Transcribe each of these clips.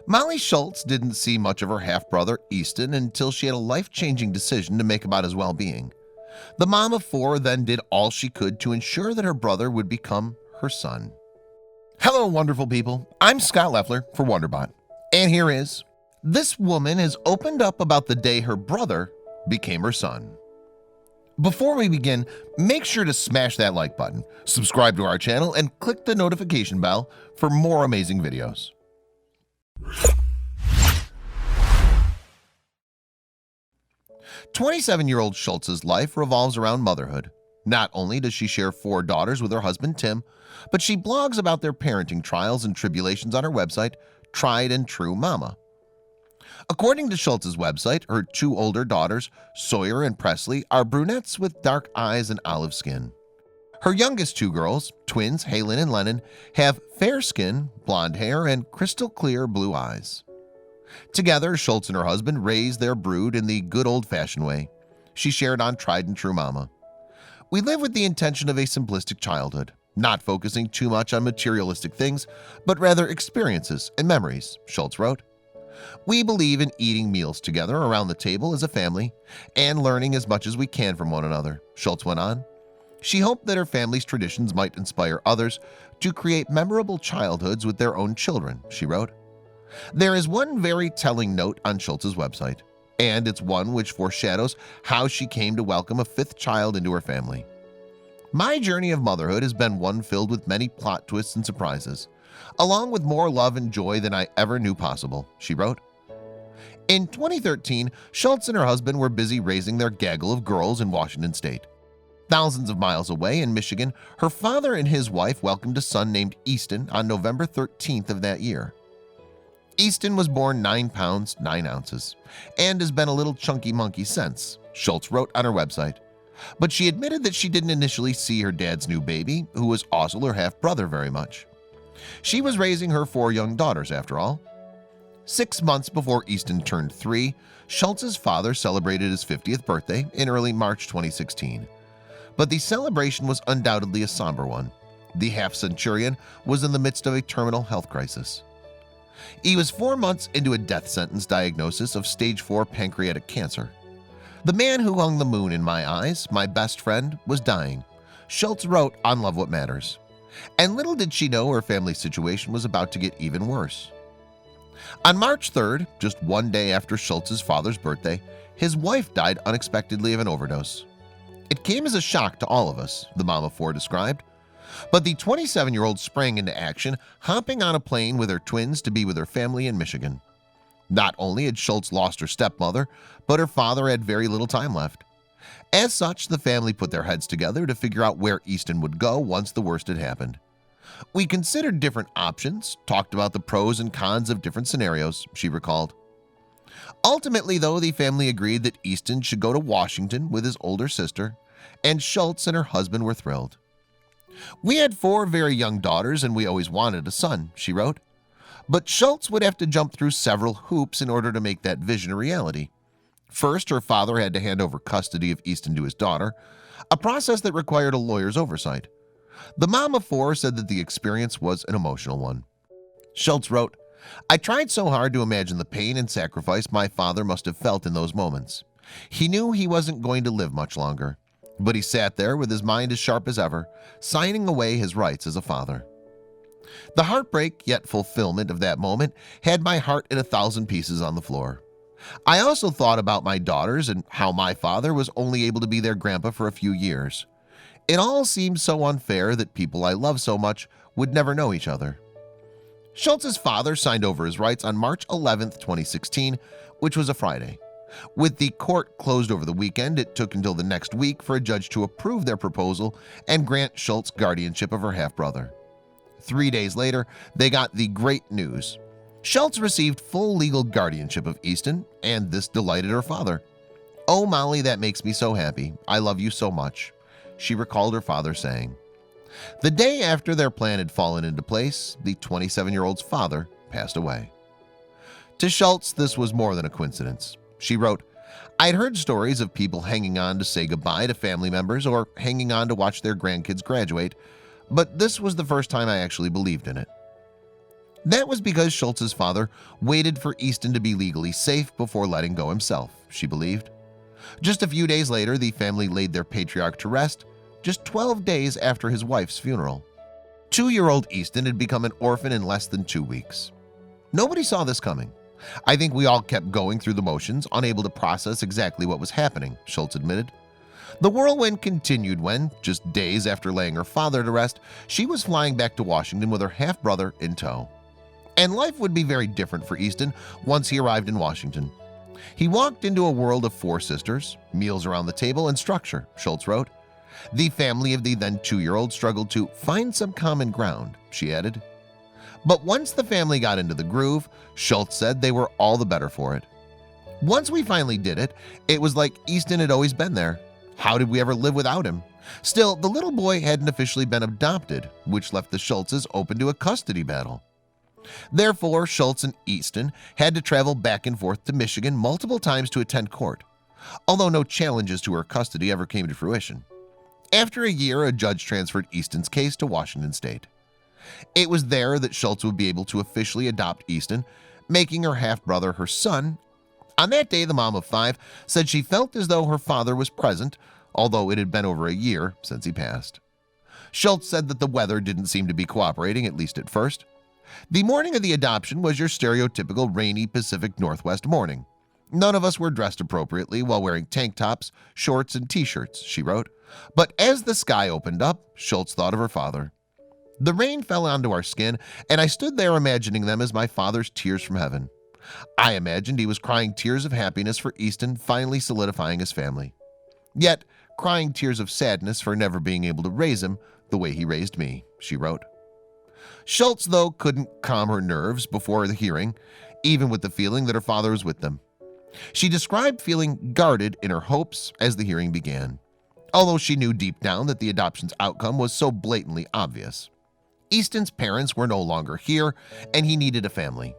Molly Schultz didn't see much of her half-brother Easton until she had a life-changing decision to make about his well-being. The mom of four then did all she could to ensure that her brother would become her son. Hello, wonderful people. I'm Scott Leffler for WonderBot. And here is, this woman has opened up about the day her brother became her son. Before we begin, make sure to smash that like button, subscribe to our channel, and click the notification bell for more amazing videos. "27-year-old Schultz's life revolves around motherhood. Not only does she share 4 daughters with her husband Tim, but she blogs about their parenting trials and tribulations on her website, Tried and True Mama. According to Schultz's website, her 2 older daughters, Sawyer and Presley, are brunettes with dark eyes and olive skin. Her youngest 2 girls, twins Halen and Lennon, have fair skin, blonde hair, and crystal clear blue eyes. Together, Schultz and her husband raised their brood in the good old-fashioned way. She shared on Tried and True Mama. "We live with the intention of a simplistic childhood, not focusing too much on materialistic things, but rather experiences and memories," Schultz wrote. "We believe in eating meals together around the table as a family and learning as much as we can from one another," Schultz went on. She hoped that her family's traditions might inspire others to create memorable childhoods with their own children, she wrote. There is one very telling note on Schultz's website, and it's one which foreshadows how she came to welcome a 5th child into her family. "My journey of motherhood has been one filled with many plot twists and surprises, along with more love and joy than I ever knew possible," she wrote. In 2013, Schultz and her husband were busy raising their gaggle of girls in Washington state. Thousands of miles away in Michigan, her father and his wife welcomed a son named Easton on November 13th of that year. Easton was born 9 pounds 9 ounces and has been a little chunky monkey since, Schultz wrote on her website. But she admitted that she didn't initially see her dad's new baby, who was also her half-brother, very much. She was raising her 4 young daughters after all. 6 months before Easton turned 3, Schultz's father celebrated his 50th birthday in early March 2016. But the celebration was undoubtedly a somber one. The half-centurion was in the midst of a terminal health crisis. He was 4 months into a death sentence diagnosis of stage 4 pancreatic cancer. "The man who hung the moon in my eyes, my best friend, was dying," Schultz wrote on Love What Matters. And little did she know her family's situation was about to get even worse. On March 3rd, just one day after Schultz's father's birthday, his wife died unexpectedly of an overdose. "It came as a shock to all of us," the mom of 4 described. But the 27-year-old sprang into action, hopping on a plane with her twins to be with her family in Michigan. Not only had Schultz lost her stepmother, but her father had very little time left. As such, the family put their heads together to figure out where Easton would go once the worst had happened. "We considered different options, talked about the pros and cons of different scenarios," she recalled. Ultimately, though, the family agreed that Easton should go to Washington with his older sister, and Schultz and her husband were thrilled. "We had 4 very young daughters and we always wanted a son," she wrote. But Schultz would have to jump through several hoops in order to make that vision a reality. First, her father had to hand over custody of Easton to his daughter, a process that required a lawyer's oversight. The mom of 4 said that the experience was an emotional one. Schultz wrote, "I tried so hard to imagine the pain and sacrifice my father must have felt in those moments. He knew he wasn't going to live much longer, but he sat there with his mind as sharp as ever, signing away his rights as a father. The heartbreak yet fulfillment of that moment had my heart in 1,000 pieces on the floor. I also thought about my daughters and how my father was only able to be their grandpa for a few years. It all seemed so unfair that people I love so much would never know each other." Schultz's father signed over his rights on March 11, 2016, which was a Friday. With the court closed over the weekend, it took until the next week for a judge to approve their proposal and grant Schultz guardianship of her half-brother. 3 days later, they got the great news. Schultz received full legal guardianship of Easton, and this delighted her father. "Oh, Molly, that makes me so happy. I love you so much," she recalled her father saying. The day after their plan had fallen into place, the 27-year-old's father passed away. To Schultz, this was more than a coincidence. She wrote, "I'd heard stories of people hanging on to say goodbye to family members or hanging on to watch their grandkids graduate, but this was the first time I actually believed in it." That was because Schultz's father waited for Easton to be legally safe before letting go himself, she believed. Just a few days later, the family laid their patriarch to rest, just 12 days after his wife's funeral. 2-year-old Easton had become an orphan in less than 2 weeks. Nobody saw this coming. I think we all kept going through the motions, unable to process exactly what was happening, Schultz admitted. The whirlwind continued when, just days after laying her father to rest, she was flying back to Washington with her half-brother in tow. And life would be very different for Easton once he arrived in Washington. He walked into a world of 4 sisters, meals around the table, and structure, Schultz wrote. The family of the then 2-year-old struggled to find some common ground, she added. But once the family got into the groove, Schultz said they were all the better for it. Once we finally did it, it was like Easton had always been there. How did we ever live without him? Still, the little boy hadn't officially been adopted, which left the Schultzes open to a custody battle. Therefore, Schultz and Easton had to travel back and forth to Michigan multiple times to attend court, although no challenges to her custody ever came to fruition. After a year, a judge transferred Easton's case to Washington State. It was there that Schultz would be able to officially adopt Easton, making her half-brother her son. On that day, the mom of 5 said she felt as though her father was present, although it had been over a year since he passed. Schultz said that the weather didn't seem to be cooperating, at least at first. The morning of the adoption was your stereotypical rainy Pacific Northwest morning. None of us were dressed appropriately while wearing tank tops, shorts, and t-shirts, she wrote. But as the sky opened up, Schultz thought of her father. The rain fell onto our skin, and I stood there imagining them as my father's tears from heaven. I imagined he was crying tears of happiness for Easton finally solidifying his family. Yet, crying tears of sadness for never being able to raise him the way he raised me, she wrote. Schultz, though, couldn't calm her nerves before the hearing, even with the feeling that her father was with them. She described feeling guarded in her hopes as the hearing began, although she knew deep down that the adoption's outcome was so blatantly obvious. Easton's parents were no longer here, and he needed a family.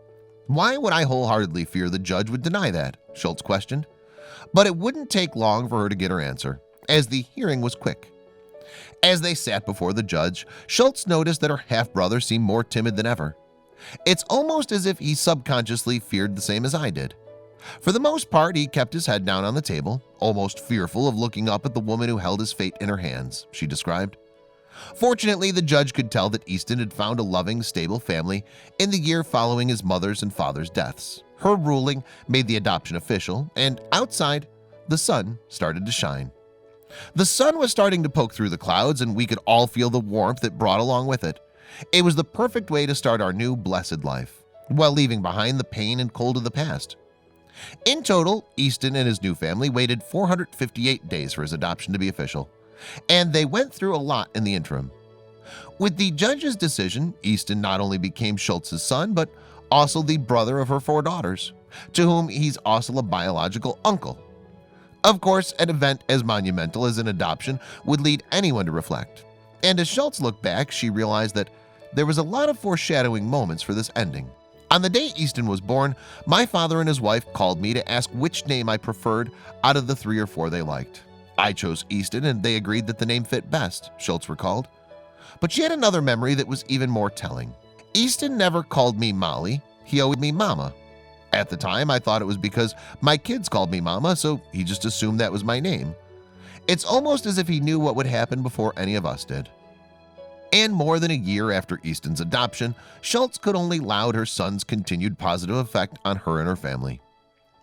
Why would I wholeheartedly fear the judge would deny that? Schultz questioned. But it wouldn't take long for her to get her answer, as the hearing was quick. As they sat before the judge, Schultz noticed that her half-brother seemed more timid than ever. It's almost as if he subconsciously feared the same as I did. For the most part, he kept his head down on the table, almost fearful of looking up at the woman who held his fate in her hands, she described. Fortunately, the judge could tell that Easton had found a loving, stable family in the year following his mother's and father's deaths. Her ruling made the adoption official, and outside, the sun started to shine. The sun was starting to poke through the clouds, and we could all feel the warmth it brought along with it. It was the perfect way to start our new blessed life, while leaving behind the pain and cold of the past. In total, Easton and his new family waited 458 days for his adoption to be official, and they went through a lot in the interim. With the judge's decision, Easton not only became Schultz's son, but also the brother of her 4 daughters, to whom he's also a biological uncle. Of course, an event as monumental as an adoption would lead anyone to reflect, and as Schultz looked back, she realized that there was a lot of foreshadowing moments for this ending. On the day Easton was born, my father and his wife called me to ask which name I preferred out of the 3 or 4 they liked. I chose Easton, and they agreed that the name fit best, Schultz recalled. But she had another memory that was even more telling. Easton never called me Molly, he owed me Mama. At the time, I thought it was because my kids called me Mama, so he just assumed that was my name. It's almost as if he knew what would happen before any of us did. And more than a year after Easton's adoption, Schultz could only laud her son's continued positive effect on her and her family.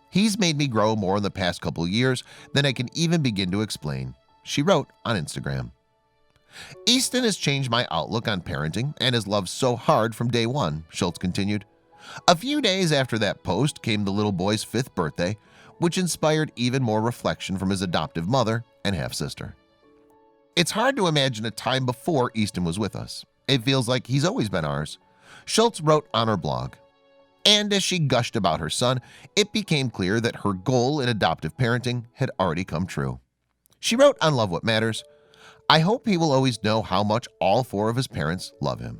He's made me grow more in the past couple years than I can even begin to explain, she wrote on Instagram. Easton has changed my outlook on parenting and has loved so hard from day one, Schultz continued. A few days after that post came the little boy's 5th birthday, which inspired even more reflection from his adoptive mother and half-sister. It's hard to imagine a time before Easton was with us. It feels like he's always been ours, Schultz wrote on her blog. And as she gushed about her son, it became clear that her goal in adoptive parenting had already come true. She wrote on Love What Matters, "I hope he will always know how much all 4 of his parents love him."